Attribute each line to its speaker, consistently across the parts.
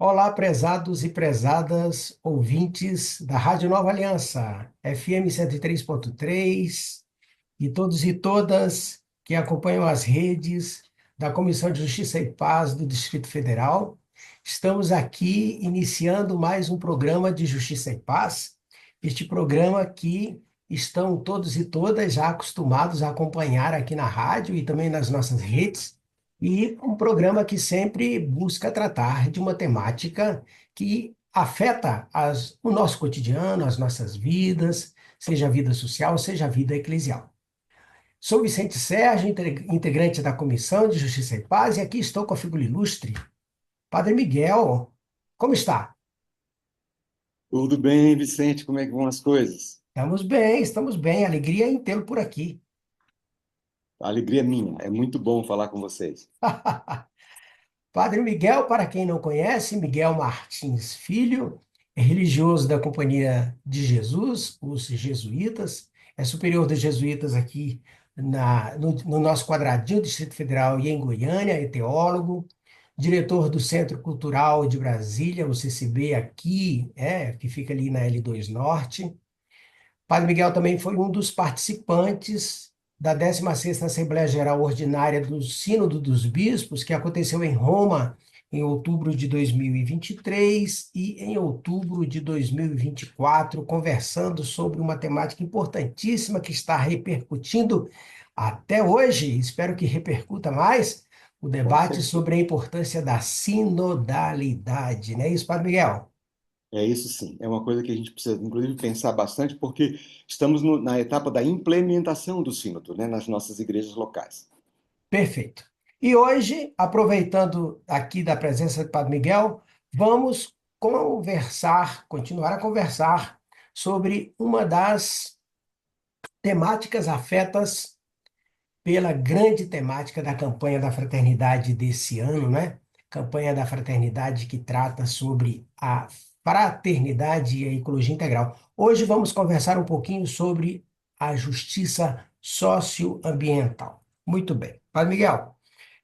Speaker 1: Olá, prezados e prezadas ouvintes da Rádio Nova Aliança, FM 103.3 e todos e todas que acompanham as redes da Comissão de Justiça e Paz do Distrito Federal. Estamos aqui iniciando mais um programa de Justiça e Paz. Este programa que estão todos e todas já acostumados a acompanhar aqui na rádio e também nas nossas redes. E um programa que sempre busca tratar de uma temática que afeta o nosso cotidiano, as nossas vidas, seja a vida social, seja a vida eclesial. Sou Vicente Sérgio, integrante da Comissão de Justiça e Paz, e aqui estou com a figura ilustre, Padre Miguel. Como está?
Speaker 2: Tudo bem, Vicente? Como é que vão as coisas?
Speaker 1: Estamos bem. Alegria em tê-lo por aqui.
Speaker 2: A alegria é minha. É muito bom falar com vocês.
Speaker 1: Padre Miguel, para quem não conhece, Miguel Martins Filho, é religioso da Companhia de Jesus, os jesuítas, é superior dos jesuítas aqui no nosso quadradinho, Distrito Federal e em Goiânia, é teólogo, diretor do Centro Cultural de Brasília, o CCB aqui, que fica ali na L2 Norte. Padre Miguel também foi um dos participantes da 16ª Assembleia Geral Ordinária do Sínodo dos Bispos, que aconteceu em Roma em outubro de 2023 e em outubro de 2024, conversando sobre uma temática importantíssima que está repercutindo até hoje, espero que repercuta mais, o
Speaker 2: Com
Speaker 1: debate
Speaker 2: certeza.
Speaker 1: sobre a importância da sinodalidade, não é isso, Padre Miguel?
Speaker 2: É isso sim. É uma coisa que a gente precisa, inclusive, pensar bastante, porque estamos na etapa da implementação do sínodo, né, nas nossas igrejas locais.
Speaker 1: Perfeito. E hoje, aproveitando aqui da presença do Padre Miguel, vamos continuar a conversar sobre uma das temáticas afetas pela grande temática da campanha da fraternidade desse ano, né? Campanha da fraternidade que trata sobre a fraternidade e a ecologia integral. Hoje vamos conversar um pouquinho sobre a justiça socioambiental. Muito bem. Padre Miguel,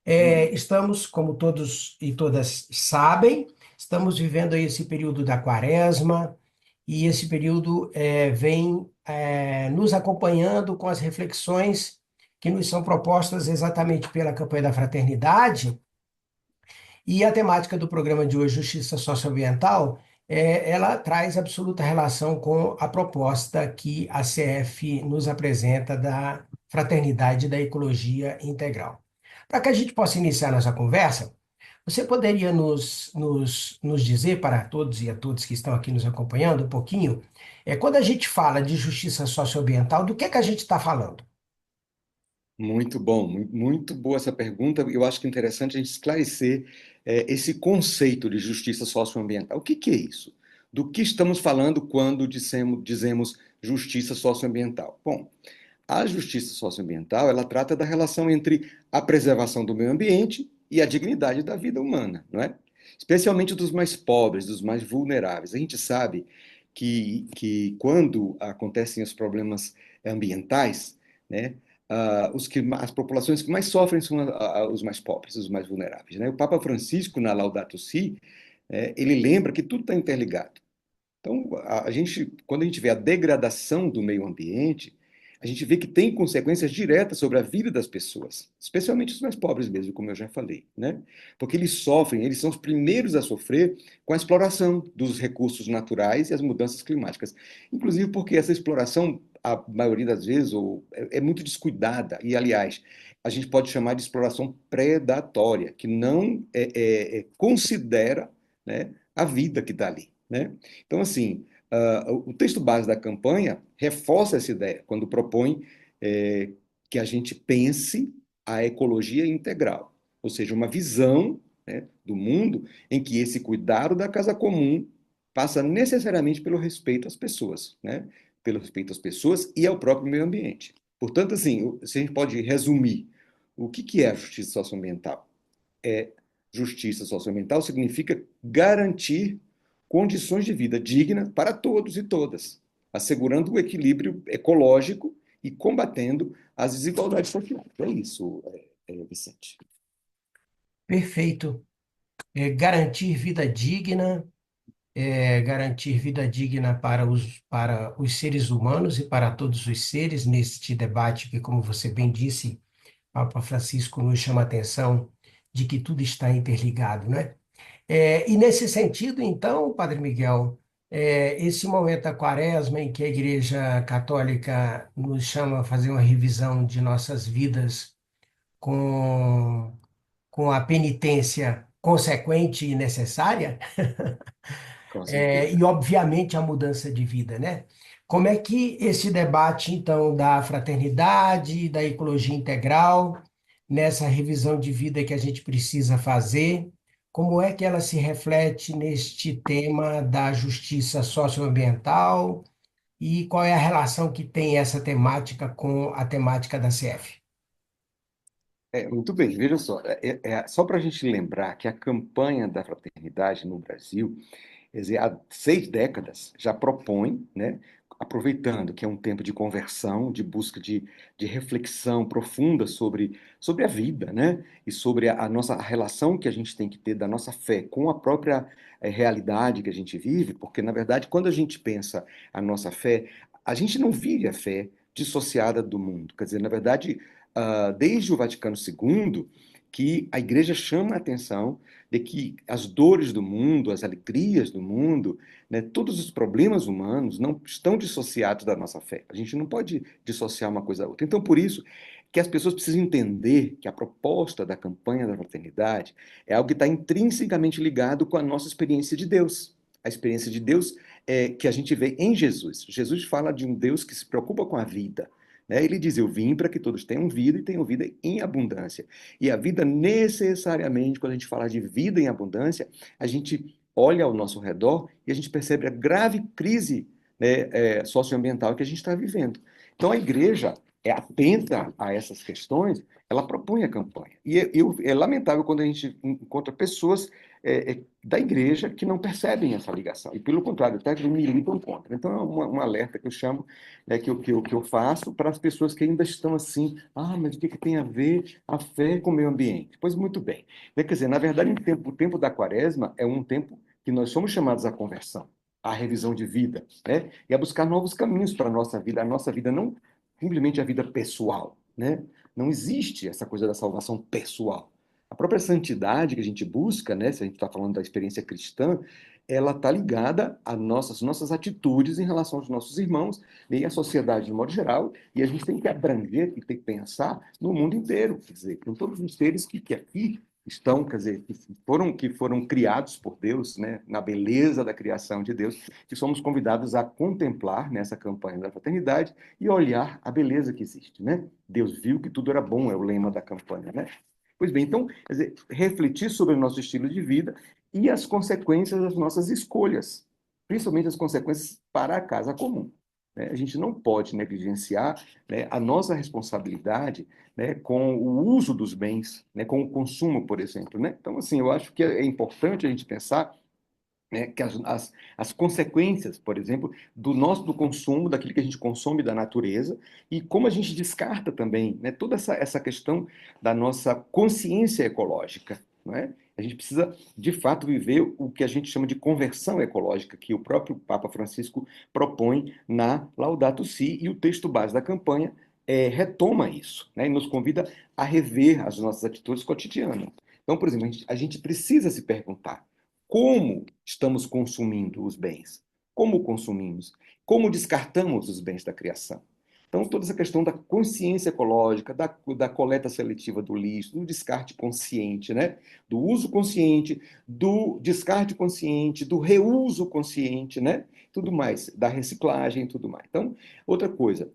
Speaker 2: Hum.
Speaker 1: estamos, como todos e todas sabem, estamos vivendo aí esse período da quaresma, e esse período vem nos acompanhando com as reflexões que nos são propostas exatamente pela campanha da fraternidade, e a temática do programa de hoje, Justiça Socioambiental, ela traz absoluta relação com a proposta que a CF nos apresenta da fraternidade e da ecologia integral. Para que a gente possa iniciar nossa conversa, você poderia nos dizer, para todos e a todos que estão aqui nos acompanhando, um pouquinho, quando a gente fala de justiça socioambiental, do que é que a gente está falando?
Speaker 2: Muito bom, muito boa essa pergunta. Eu acho que é interessante a gente esclarecer esse conceito de justiça socioambiental. O que que é isso? Do que estamos falando quando dizemos justiça socioambiental? Bom, a justiça socioambiental, ela trata da relação entre a preservação do meio ambiente e a dignidade da vida humana, não é? Especialmente dos mais pobres, dos mais vulneráveis. A gente sabe que quando acontecem os problemas ambientais, né, as populações que mais sofrem são os mais pobres, os mais vulneráveis, né? O Papa Francisco, na Laudato Si, ele lembra que tudo está interligado. Então, quando a gente vê a degradação do meio ambiente, a gente vê que tem consequências diretas sobre a vida das pessoas, especialmente os mais pobres mesmo, como eu já falei, né? Porque eles sofrem, eles são os primeiros a sofrer com a exploração dos recursos naturais e as mudanças climáticas. Inclusive porque essa exploração, a maioria das vezes, é muito descuidada, e, aliás, a gente pode chamar de exploração predatória, que não considera, né, a vida que está ali, né? Então, assim, o texto base da campanha reforça essa ideia quando propõe eh, que a gente pense a ecologia integral, ou seja, uma visão, né, do mundo em que esse cuidado da casa comum passa necessariamente pelo respeito às pessoas, né? Pelo respeito às pessoas e ao próprio meio ambiente. Portanto, assim, se a gente pode resumir o que é a justiça socioambiental? Justiça socioambiental significa garantir condições de vida digna para todos e todas, assegurando o equilíbrio ecológico e combatendo as desigualdades sociais. É isso, Vicente.
Speaker 1: Perfeito. garantir vida digna, garantir vida digna para os seres humanos e para todos os seres neste debate que, como você bem disse, Papa Francisco nos chama a atenção de que tudo está interligado, né? E nesse sentido, então, Padre Miguel, esse momento da Quaresma em que a Igreja Católica nos chama a fazer uma revisão de nossas vidas com, com a penitência consequente e necessária,
Speaker 2: Com
Speaker 1: e,
Speaker 2: certeza.
Speaker 1: obviamente, a mudança de vida, né? Como é que esse debate, então, da fraternidade, da ecologia integral, nessa revisão de vida que a gente precisa fazer, como é que ela se reflete neste tema da justiça socioambiental e qual é a relação que tem essa temática com a temática da CF?
Speaker 2: Muito bem, veja só, só para a gente lembrar que a campanha da fraternidade no Brasil, quer dizer, há 6 décadas já propõe, né, aproveitando que é um tempo de conversão, de busca de reflexão profunda sobre a vida, né, e sobre a nossa relação que a gente tem que ter da nossa fé com a própria realidade que a gente vive, porque, na verdade, quando a gente pensa a nossa fé, a gente não vive a fé dissociada do mundo. Quer dizer, na verdade, desde o Vaticano II, que a igreja chama a atenção de que as dores do mundo, as alegrias do mundo, né, todos os problemas humanos não estão dissociados da nossa fé. A gente não pode dissociar uma coisa da outra. Então, por isso que as pessoas precisam entender que a proposta da campanha da fraternidade é algo que está intrinsecamente ligado com a nossa experiência de Deus. A experiência de Deus é que a gente vê em Jesus. Jesus fala de um Deus que se preocupa com a vida, né? Ele diz: Eu vim para que todos tenham vida e tenham vida em abundância. E a vida, necessariamente, quando a gente fala de vida em abundância, a gente olha ao nosso redor e a gente percebe a grave crise, né, socioambiental que a gente está vivendo. Então, a igreja é atenta a essas questões, ela propõe a campanha. E é lamentável quando a gente encontra pessoas da igreja que não percebem essa ligação. E, pelo contrário, até que militam contra. Então, é um alerta que eu chamo, que eu faço para as pessoas que ainda estão assim: mas o que tem a ver a fé com o meio ambiente? Pois muito bem. Quer dizer, na verdade, o tempo da quaresma é um tempo que nós somos chamados à conversão, à revisão de vida, né? E a buscar novos caminhos para a nossa vida não simplesmente a vida pessoal, né? Não existe essa coisa da salvação pessoal. A própria santidade que a gente busca, né, se a gente está falando da experiência cristã, ela está ligada às nossas atitudes em relação aos nossos irmãos e à sociedade de modo geral, e a gente tem que abranger e tem que pensar no mundo inteiro, quer dizer, com todos os seres que aqui estão, quer dizer, que foram criados por Deus, né, na beleza da criação de Deus, que somos convidados a contemplar nessa campanha da fraternidade e olhar a beleza que existe, né? Deus viu que tudo era bom, é o lema da campanha, né? Pois bem, então, quer dizer, refletir sobre o nosso estilo de vida e as consequências das nossas escolhas, principalmente as consequências para a casa comum, né? A gente não pode negligenciar, né, a nossa responsabilidade, né, com o uso dos bens, né, com o consumo, por exemplo, né? Então, assim, eu acho que é importante a gente pensar, né, que as consequências, por exemplo, do consumo, daquilo que a gente consome da natureza, e como a gente descarta também, né, toda essa questão da nossa consciência ecológica, não é? A gente precisa, de fato, viver o que a gente chama de conversão ecológica, que o próprio Papa Francisco propõe na Laudato Si, e o texto base da campanha retoma isso, né, e nos convida a rever as nossas atitudes cotidianas. Então, por exemplo, a gente precisa se perguntar: como estamos consumindo os bens? Como consumimos? Como descartamos os bens da criação? Então, toda essa questão da consciência ecológica, da coleta seletiva do lixo, do descarte consciente, né? Do uso consciente, do descarte consciente, do reuso consciente, né? Tudo mais, da reciclagem e tudo mais. Então, outra coisa,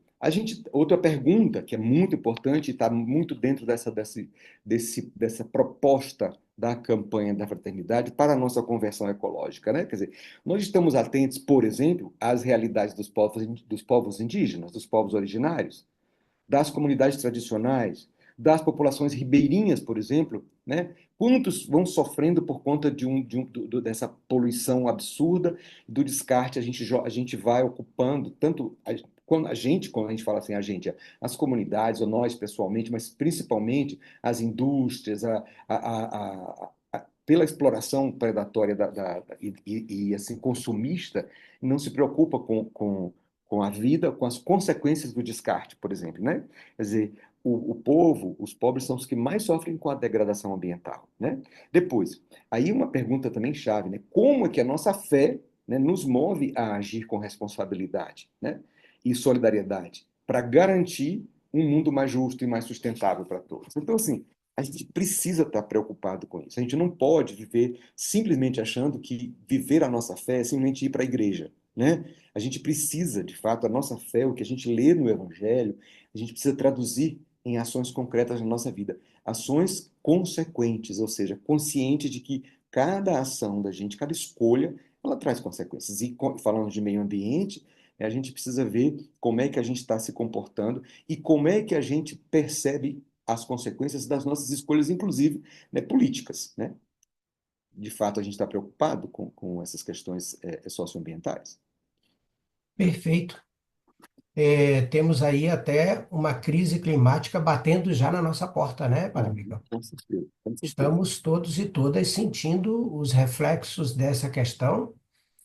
Speaker 2: outra pergunta que é muito importante e está muito dentro dessa proposta da campanha da fraternidade para a nossa conversão ecológica, né? Quer dizer, nós estamos atentos, por exemplo, às realidades dos povos indígenas, dos povos originários, das comunidades tradicionais, das populações ribeirinhas, por exemplo, né? Quantos vão sofrendo por conta dessa poluição absurda, do descarte, a gente vai ocupando tanto quando a gente fala assim, as comunidades, ou nós pessoalmente, mas principalmente as indústrias, pela exploração predatória assim, consumista, não se preocupa com a vida, com as consequências do descarte, por exemplo, né? Quer dizer, o povo, os pobres são os que mais sofrem com a degradação ambiental, né? Depois, aí uma pergunta também chave, né? Como é que a nossa fé, né, nos move a agir com responsabilidade, né, e solidariedade para garantir um mundo mais justo e mais sustentável para todos? Então, assim, a gente precisa estar preocupado com isso. A gente não pode viver simplesmente achando que viver a nossa fé é simplesmente ir para a igreja, né? A gente precisa, de fato, a nossa fé, o que a gente lê no Evangelho, a gente precisa traduzir em ações concretas na nossa vida. Ações consequentes, ou seja, consciente de que cada ação da gente, cada escolha, ela traz consequências. E falando de meio ambiente, a gente precisa ver como é que a gente está se comportando e como é que a gente percebe as consequências das nossas escolhas, inclusive, né, políticas, né? De fato, a gente está preocupado com essas questões socioambientais?
Speaker 1: Perfeito. Temos aí até uma crise climática batendo já na nossa porta, né, Padre
Speaker 2: Ah,
Speaker 1: Miguel?
Speaker 2: com certeza, com certeza.
Speaker 1: Estamos todos e todas sentindo os reflexos dessa questão,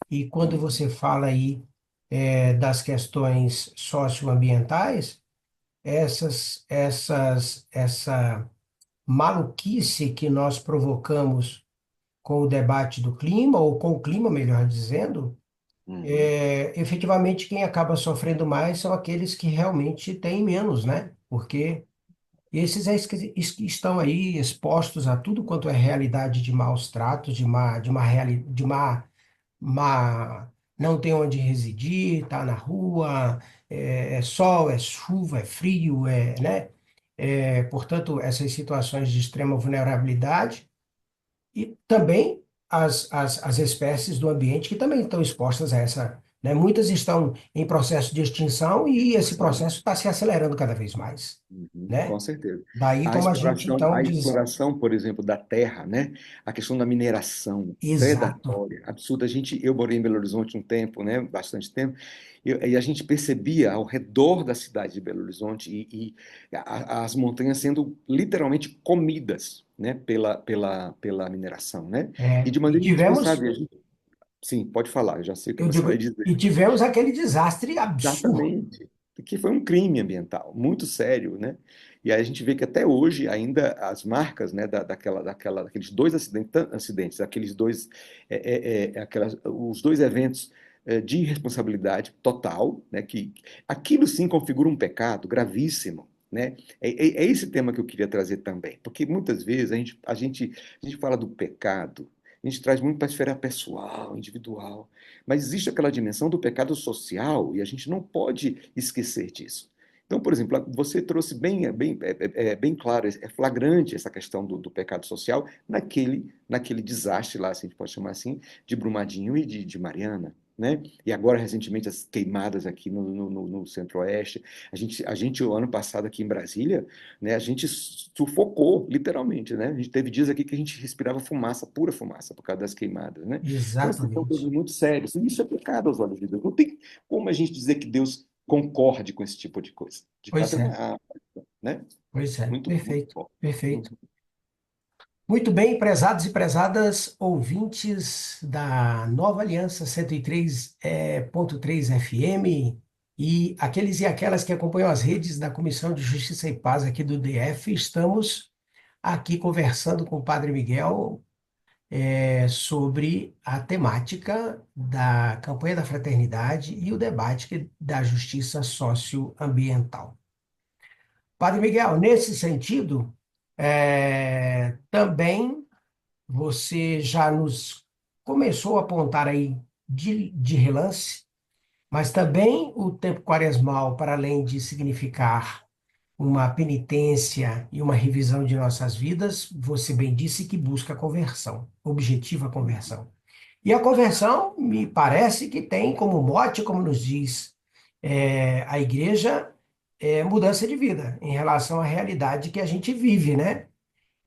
Speaker 1: e quando
Speaker 2: Uhum,
Speaker 1: você fala aí das questões socioambientais, essa maluquice que nós provocamos com o debate do clima, ou com o clima, melhor dizendo,
Speaker 2: uhum,
Speaker 1: efetivamente quem acaba sofrendo mais são aqueles que realmente têm menos, né? Porque esses que estão aí expostos a tudo quanto é realidade de maus tratos, de não tem onde residir, tá na rua, é sol, é chuva, é frio, né? Portanto, essas situações de extrema vulnerabilidade e também as espécies do ambiente que também estão expostas a essa, né? Muitas estão em processo de extinção e esse
Speaker 2: sim,
Speaker 1: processo está se acelerando cada vez mais,
Speaker 2: com
Speaker 1: né?
Speaker 2: certeza.
Speaker 1: Daí como a gente
Speaker 2: A
Speaker 1: então diz,
Speaker 2: exploração, por exemplo, da terra, né? A questão da mineração
Speaker 1: exato,
Speaker 2: predatória, absurda. Eu morei em Belo Horizonte um tempo, né? Bastante tempo, e a gente percebia ao redor da cidade de Belo Horizonte as montanhas sendo literalmente comidas, né? Pela mineração, né? E de
Speaker 1: e
Speaker 2: maneira
Speaker 1: tivemos,
Speaker 2: irresponsável. Sim, pode falar, eu já sei o que
Speaker 1: eu
Speaker 2: você
Speaker 1: digo,
Speaker 2: vai dizer.
Speaker 1: e tivemos aquele desastre absurdo.
Speaker 2: Exatamente. Que foi um crime ambiental muito sério, né? E aí a gente vê que até hoje ainda as marcas, né, daqueles dois acidentes, aqueles dois, os dois eventos de irresponsabilidade total, né, que aquilo sim configura um pecado gravíssimo, né? É esse tema que eu queria trazer também, porque muitas vezes a gente fala do pecado, a gente traz muito para a esfera pessoal, individual. Mas existe aquela dimensão do pecado social e a gente não pode esquecer disso. Então, por exemplo, você trouxe bem claro, é flagrante essa questão do pecado social naquele desastre lá, se a gente pode chamar assim, de Brumadinho e de Mariana. Né? E agora, recentemente, as queimadas aqui no Centro-Oeste. O ano passado, aqui em Brasília, né, a gente sufocou, literalmente. Né? A gente teve dias aqui que a gente respirava fumaça, pura fumaça, por causa das queimadas. Né? Então, assim, são coisas
Speaker 1: Exatamente.
Speaker 2: muito sérias. E isso é pecado aos olhos de Deus. Não tem como a gente dizer que Deus concorde com esse tipo de coisa. De fato,
Speaker 1: Pois
Speaker 2: é
Speaker 1: é,
Speaker 2: uma, né?
Speaker 1: pois é,
Speaker 2: Muito
Speaker 1: perfeito,
Speaker 2: bom.
Speaker 1: perfeito. Muito bem, prezados e prezadas ouvintes da Nova Aliança 103.3 FM e aqueles e aquelas que acompanham as redes da Comissão de Justiça e Paz aqui do DF, estamos aqui conversando com o Padre Miguel sobre a temática da campanha da fraternidade e o debate da justiça socioambiental. Padre Miguel, nesse sentido, também você já nos começou a apontar aí de relance, mas também o tempo quaresmal, para além de significar uma penitência e uma revisão de nossas vidas, você bem disse que busca a conversão, objetiva a conversão. E a conversão, me parece que tem como mote, como nos diz a igreja, mudança de vida em relação à realidade que a gente vive, né?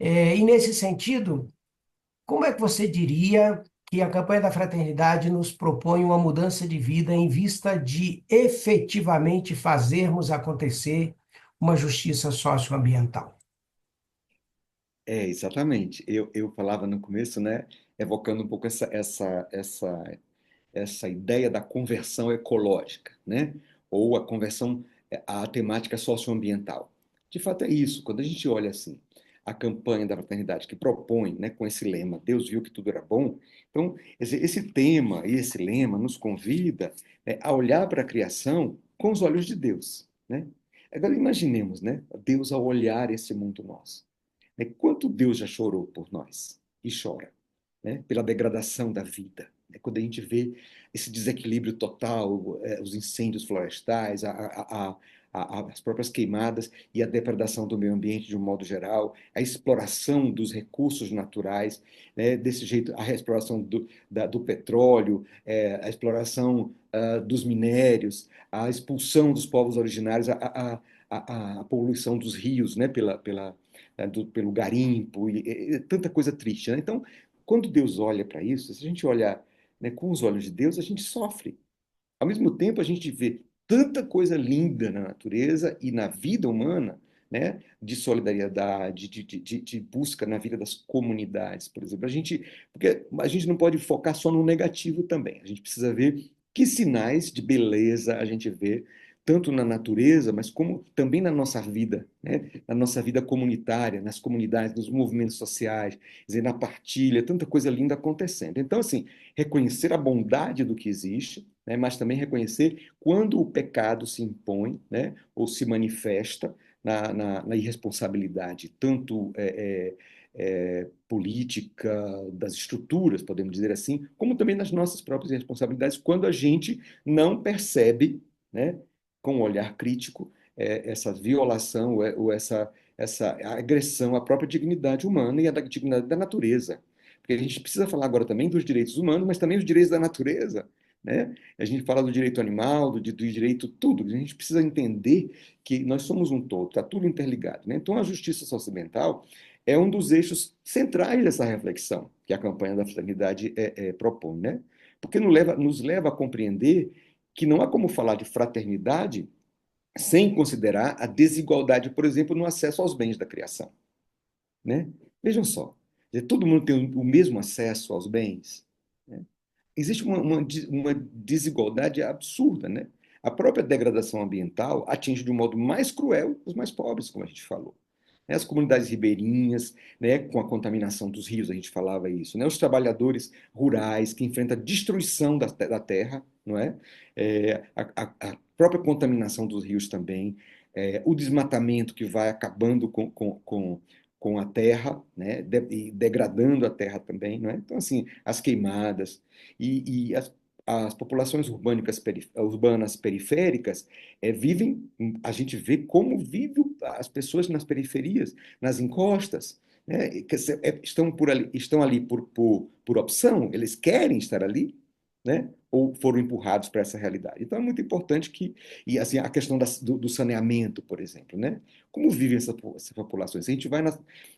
Speaker 1: E nesse sentido, como é que você diria que a campanha da fraternidade nos propõe uma mudança de vida em vista de efetivamente fazermos acontecer uma justiça socioambiental?
Speaker 2: exatamente. Eu falava no começo, né, evocando um pouco essa ideia da conversão ecológica, né? Ou a conversão à temática socioambiental. De fato é isso. Quando a gente olha assim a campanha da fraternidade que propõe, né, com esse lema, Deus viu que tudo era bom. Então, esse tema e esse lema nos convida, né, a olhar para a criação com os olhos de Deus, né? Agora imaginemos, né, Deus ao olhar esse mundo nosso. Né? Quanto Deus já chorou por nós e chora, né? Pela degradação da vida. Né? Quando a gente vê esse desequilíbrio total, os incêndios florestais, as próprias queimadas e a depredação do meio ambiente de um modo geral, a exploração dos recursos naturais, né? Desse jeito, a exploração do petróleo, a exploração dos minérios, a expulsão dos povos originários, a poluição dos rios, né? Pelo garimpo, e tanta coisa triste. Né? Então, quando Deus olha para isso, se a gente olhar, né, com os olhos de Deus, a gente sofre. Ao mesmo tempo, a gente vê tanta coisa linda na natureza e na vida humana, né, de solidariedade, de busca na vida das comunidades, por exemplo. Porque a gente não pode focar só no negativo também. A gente precisa ver que sinais de beleza a gente vê, tanto na natureza, mas como também na nossa vida, né? Na nossa vida comunitária, nas comunidades, nos movimentos sociais, quer dizer, na partilha, tanta coisa linda acontecendo. Então, assim, reconhecer a bondade do que existe, né, mas também reconhecer quando o pecado se impõe, né, ou se manifesta na irresponsabilidade, tanto política, das estruturas, podemos dizer assim, como também nas nossas próprias responsabilidades, quando a gente não percebe, né, com um olhar crítico, essa violação ou essa agressão à própria dignidade humana e à dignidade da natureza. Porque a gente precisa falar agora também dos direitos humanos, mas também dos direitos da natureza, né? A gente fala do direito animal, do direito tudo. A gente precisa entender que nós somos um todo, está tudo interligado, né? Então, a justiça socioambiental é um dos eixos centrais dessa reflexão que a campanha da fraternidade propõe, né? Porque nos leva a compreender que não há como falar de fraternidade sem considerar a desigualdade, por exemplo, no acesso aos bens da criação, né? Vejam só, todo mundo tem o mesmo acesso aos bens, né? Existe uma desigualdade absurda, né? A própria degradação ambiental atinge de um modo mais cruel os mais pobres, como a gente falou. Né? As comunidades ribeirinhas, né, com a contaminação dos rios, a gente falava isso, né? Os trabalhadores rurais que enfrentam a destruição da terra, não é? A própria contaminação dos rios também, o desmatamento que vai acabando com a terra, né, e degradando a terra também, não é? Então, assim, as queimadas e as populações urbanas periféricas vivem, a gente vê como vivem as pessoas nas periferias, nas encostas, né? Estão ali por opção, eles querem estar ali, né? Ou foram empurrados para essa realidade. Então é muito importante e assim, a questão do saneamento, por exemplo, né? Como vivem essas populações? Se a gente vai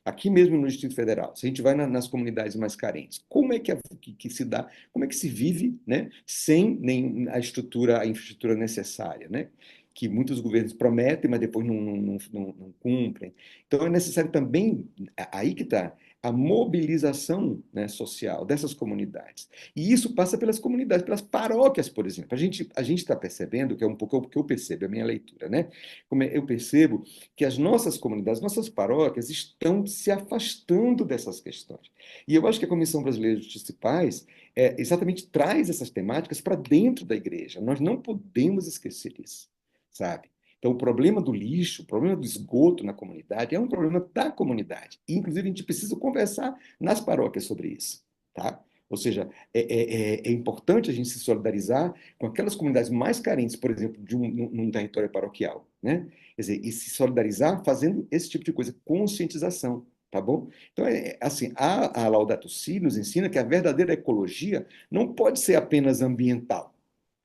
Speaker 2: aqui mesmo no Distrito Federal, se a gente vai nas comunidades mais carentes, como é que se dá, como é que se vive, né? Sem nem a infraestrutura necessária, né? Que muitos governos prometem, mas depois não cumprem. Então é necessário também, aí que está, a mobilização, né, social dessas comunidades. E isso passa pelas comunidades, pelas paróquias, por exemplo. A gente está percebendo, que é um pouco o que eu percebo, é a minha leitura, né? Como eu percebo que as nossas comunidades, nossas paróquias estão se afastando dessas questões. E eu acho que a Comissão Brasileira de Justiça e Paz exatamente traz essas temáticas para dentro da igreja. Nós não podemos esquecer isso, sabe? Então, o problema do lixo, o problema do esgoto na comunidade é um problema da comunidade. E, inclusive, a gente precisa conversar nas paróquias sobre isso, tá? Ou seja, é importante a gente se solidarizar com aquelas comunidades mais carentes, por exemplo, num território paroquial, né? Quer dizer, e se solidarizar fazendo esse tipo de coisa, conscientização, tá bom? Então, assim, a Laudato Si nos ensina que a verdadeira ecologia não pode ser apenas ambiental,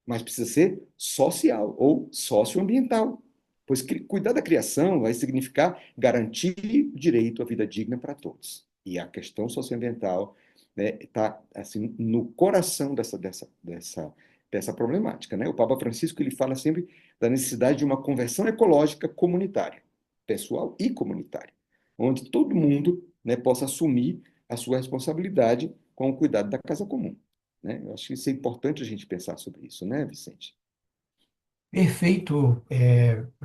Speaker 2: mas precisa ser social ou socioambiental. Pois cuidar da criação vai significar garantir direito à vida digna para todos. E a questão socioambiental está assim, no coração dessa problemática. Né? O Papa Francisco ele fala sempre da necessidade de uma conversão ecológica comunitária, pessoal e comunitária, onde todo mundo né, possa assumir a sua responsabilidade com o cuidado da casa comum, né? Eu acho que isso é importante a gente pensar sobre isso, né, Vicente?
Speaker 1: Perfeito,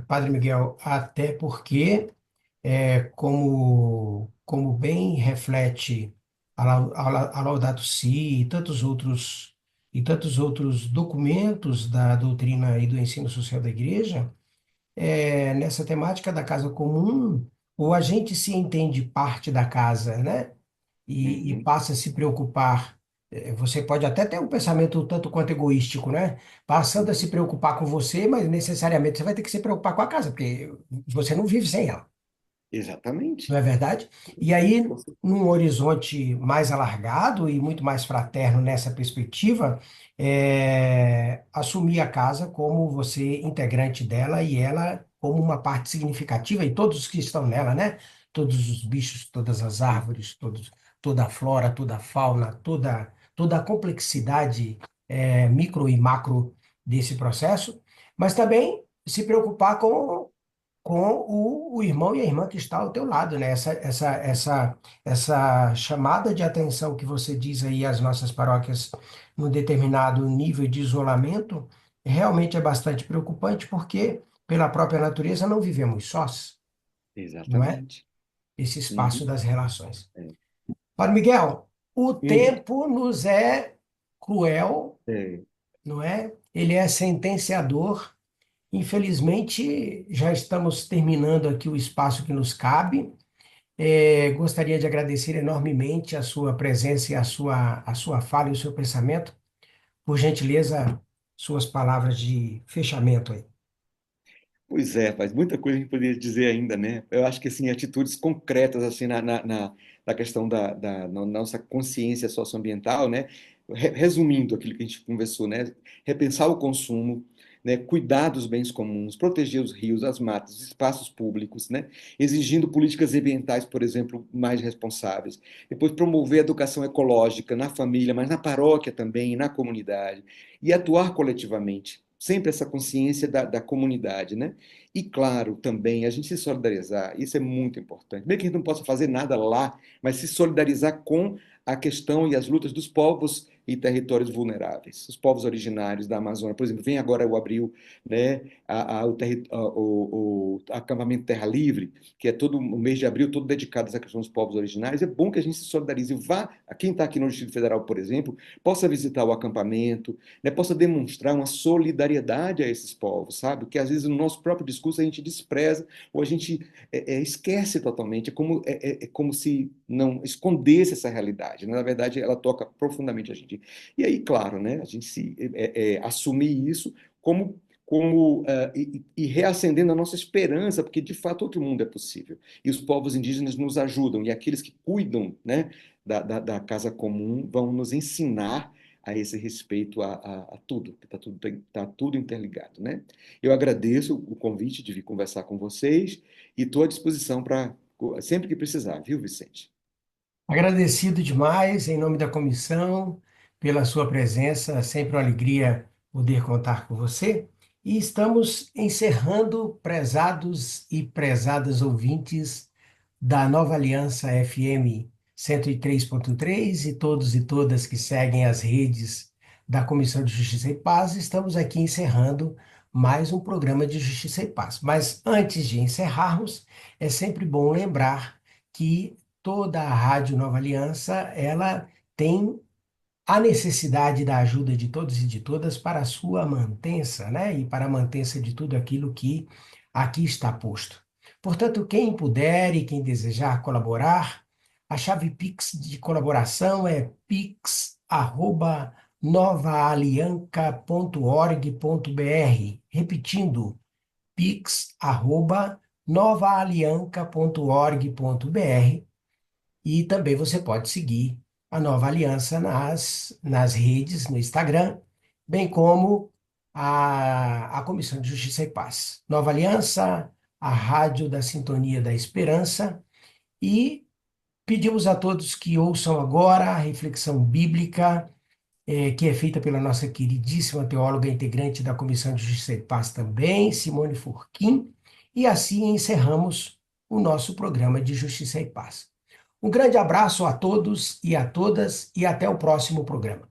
Speaker 1: Padre Miguel, até porque, como bem reflete a Laudato Si e tantos outros documentos da doutrina e do ensino social da Igreja, nessa temática da casa comum, ou a gente se entende parte da casa, né? E
Speaker 2: Uhum,
Speaker 1: passa a se preocupar. Você pode até ter um pensamento tanto quanto egoístico, né? Passando a se
Speaker 2: uhum.
Speaker 1: preocupar com você, mas necessariamente você vai ter que se preocupar com a casa, porque você não vive sem ela. Não
Speaker 2: Exatamente.
Speaker 1: é verdade? E aí,
Speaker 2: Com certeza.
Speaker 1: num horizonte mais alargado e muito mais fraterno nessa perspectiva, assumir a casa como você integrante dela e ela como uma parte significativa e todos os que estão nela, né? Todos os bichos, todas as árvores, toda a flora, toda a fauna, toda a complexidade, micro e macro desse processo, mas também se preocupar com o irmão e a irmã que está ao teu lado, né? Essa chamada de atenção que você diz aí às nossas paróquias num determinado nível de isolamento, realmente é bastante preocupante, porque pela própria natureza não vivemos sós, não é?
Speaker 2: Exatamente.
Speaker 1: Esse espaço
Speaker 2: Uhum.
Speaker 1: das relações.
Speaker 2: É.
Speaker 1: Padre Miguel, o
Speaker 2: Hum,
Speaker 1: tempo nos é cruel,
Speaker 2: é.
Speaker 1: não é? Ele é sentenciador. Infelizmente, já estamos terminando aqui o espaço que nos cabe. Gostaria de agradecer enormemente a sua presença e a sua fala e o seu pensamento. Por gentileza, suas palavras de fechamento aí.
Speaker 2: Pois é, faz muita coisa que a gente poderia dizer ainda, né? Eu acho que assim, atitudes concretas assim na questão da nossa consciência socioambiental, né? Resumindo aquilo que a gente conversou, né? Repensar o consumo, né? Cuidar dos bens comuns, proteger os rios, as matas, os espaços públicos, né? Exigindo políticas ambientais, por exemplo, mais responsáveis. Depois promover a educação ecológica na família, mas na paróquia também, na comunidade. E atuar coletivamente. Sempre essa consciência da comunidade, né? E, claro, também a gente se solidarizar, isso é muito importante. Mesmo que a gente não possa fazer nada lá, mas se solidarizar com a questão e as lutas dos povos e territórios vulneráveis, os povos originários da Amazônia. Por exemplo, vem agora o abril, né, o acampamento Terra Livre, que é todo o mês de abril, todo dedicado a essa questão dos povos originários. É bom que a gente se solidarize. Vá, quem está aqui no Distrito Federal, por exemplo, possa visitar o acampamento, né, possa demonstrar uma solidariedade a esses povos, sabe? Que às vezes no nosso próprio discurso a gente despreza ou a gente esquece totalmente, é como se não escondesse essa realidade, né? Na verdade, ela toca profundamente a gente. E aí, claro, né, a gente assumir isso e reacendendo a nossa esperança, porque de fato outro mundo é possível. E os povos indígenas nos ajudam, e aqueles que cuidam, né, da casa comum vão nos ensinar a esse respeito a tudo, que tá tudo interligado, né? Eu agradeço o convite de vir conversar com vocês e estou à disposição para sempre que precisar, viu, Vicente?
Speaker 1: Agradecido demais, em nome da comissão, pela sua presença. Sempre uma alegria poder contar com você. E estamos encerrando, prezados e prezadas ouvintes da Nova Aliança FM 103.3 e todos e todas que seguem as redes da Comissão de Justiça e Paz, estamos aqui encerrando mais um programa de Justiça e Paz. Mas antes de encerrarmos, é sempre bom lembrar que toda a Rádio Nova Aliança, ela tem a necessidade da ajuda de todos e de todas para a sua mantença, né? E para a mantença de tudo aquilo que aqui está posto. Portanto, quem puder e quem desejar colaborar, a chave Pix de colaboração é pix@novaalianca.org.br. Repetindo, pix@novaalianca.org.br. E também você pode seguir a Nova Aliança nas redes, no Instagram, bem como a Comissão de Justiça e Paz. Nova Aliança, a Rádio da Sintonia da Esperança, e pedimos a todos que ouçam agora a reflexão bíblica, que é feita pela nossa queridíssima teóloga integrante da Comissão de Justiça e Paz também, Simone Furquim, e assim encerramos o nosso programa de Justiça e Paz. Um grande abraço a todos e a todas e até o próximo programa.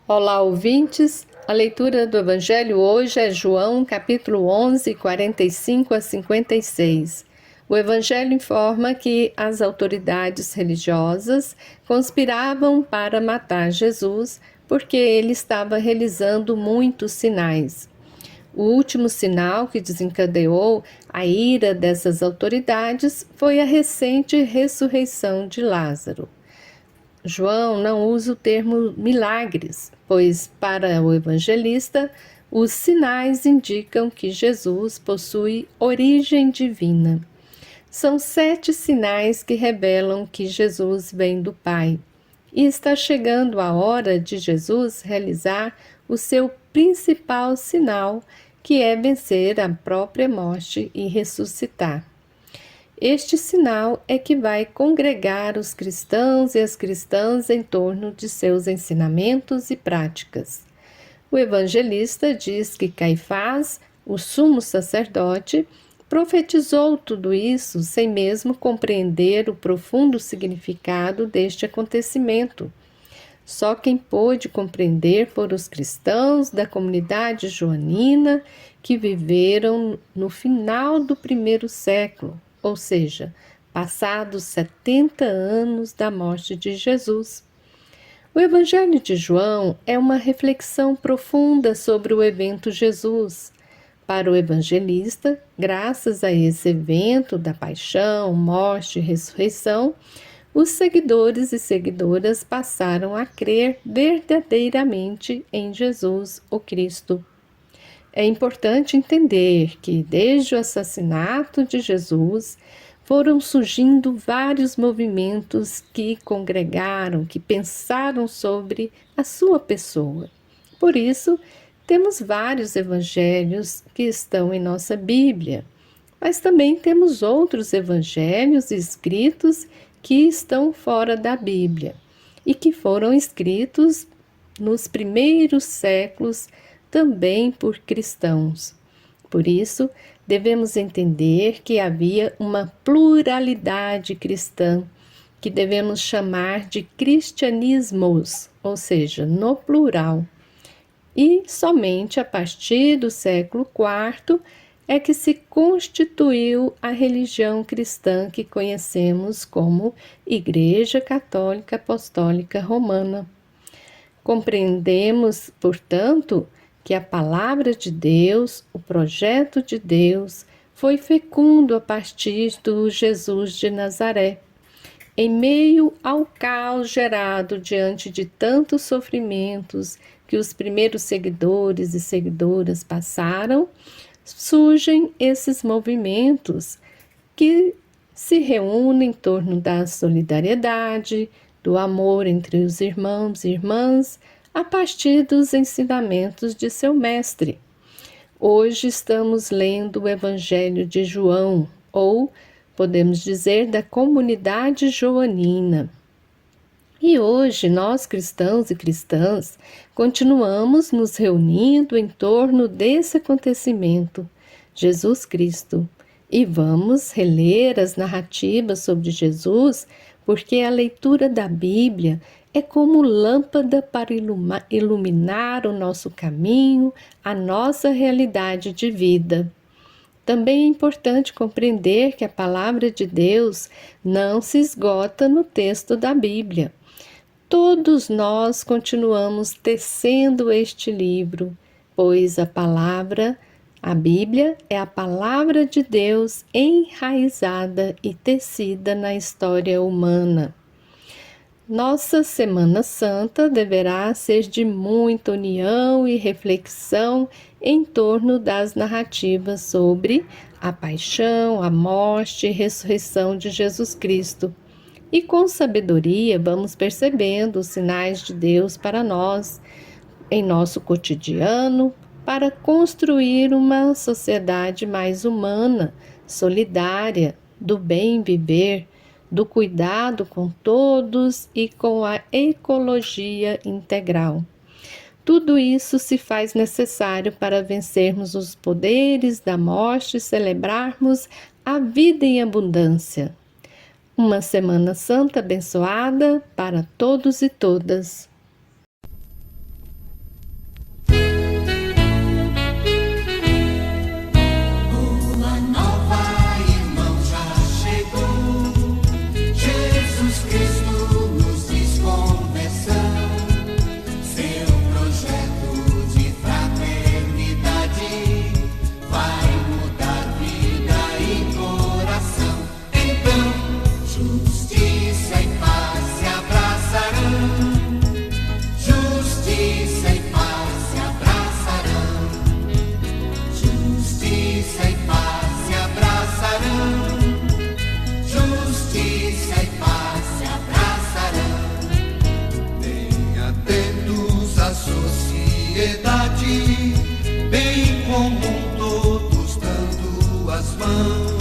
Speaker 3: Olá, ouvintes. A leitura do Evangelho hoje é João, capítulo 11, 45 a 56. O Evangelho informa que as autoridades religiosas conspiravam para matar Jesus porque ele estava realizando muitos sinais. O último sinal que desencadeou a ira dessas autoridades foi a recente ressurreição de Lázaro. João não usa o termo milagres, pois, para o evangelista, os sinais indicam que Jesus possui origem divina. São 7 sinais que revelam que Jesus vem do Pai. E está chegando a hora de Jesus realizar o seu principal sinal, que é vencer a própria morte e ressuscitar. Este sinal é que vai congregar os cristãos e as cristãs em torno de seus ensinamentos e práticas. O evangelista diz que Caifás, o sumo sacerdote, profetizou tudo isso sem mesmo compreender o profundo significado deste acontecimento. Só quem pôde compreender foram os cristãos da comunidade joanina que viveram no final do primeiro século, ou seja, passados 70 anos da morte de Jesus. O Evangelho de João é uma reflexão profunda sobre o evento Jesus. Para o evangelista, graças a esse evento da paixão, morte e ressurreição, os seguidores e seguidoras passaram a crer verdadeiramente em Jesus, o Cristo. É importante entender que, desde o assassinato de Jesus, foram surgindo vários movimentos que congregaram, que pensaram sobre a sua pessoa. Por isso, temos vários evangelhos que estão em nossa Bíblia, mas também temos outros evangelhos escritos que estão fora da Bíblia e que foram escritos nos primeiros séculos também por cristãos. Por isso, devemos entender que havia uma pluralidade cristã, que devemos chamar de cristianismos, ou seja, no plural. E somente a partir do século IV é que se constituiu a religião cristã que conhecemos como Igreja Católica Apostólica Romana. Compreendemos, portanto, que a palavra de Deus, o projeto de Deus, foi fecundo a partir do Jesus de Nazaré. Em meio ao caos gerado diante de tantos sofrimentos que os primeiros seguidores e seguidoras passaram, surgem esses movimentos que se reúnem em torno da solidariedade, do amor entre os irmãos e irmãs, a partir dos ensinamentos de seu mestre. Hoje estamos lendo o Evangelho de João, ou podemos dizer da comunidade joanina. E hoje nós, cristãos e cristãs, continuamos nos reunindo em torno desse acontecimento, Jesus Cristo. E vamos reler as narrativas sobre Jesus, porque a leitura da Bíblia é como lâmpada para iluminar o nosso caminho, a nossa realidade de vida. Também é importante compreender que a palavra de Deus não se esgota no texto da Bíblia. Todos nós continuamos tecendo este livro, pois a Bíblia é a palavra de Deus enraizada e tecida na história humana. Nossa Semana Santa deverá ser de muita união e reflexão em torno das narrativas sobre a paixão, a morte e ressurreição de Jesus Cristo. E com sabedoria vamos percebendo os sinais de Deus para nós, em nosso cotidiano, para construir uma sociedade mais humana, solidária, do bem viver, do cuidado com todos e com a ecologia integral. Tudo isso se faz necessário para vencermos os poderes da morte e celebrarmos a vida em abundância. Uma Semana Santa abençoada para todos e todas.
Speaker 4: Bem comum, todos dando as mãos.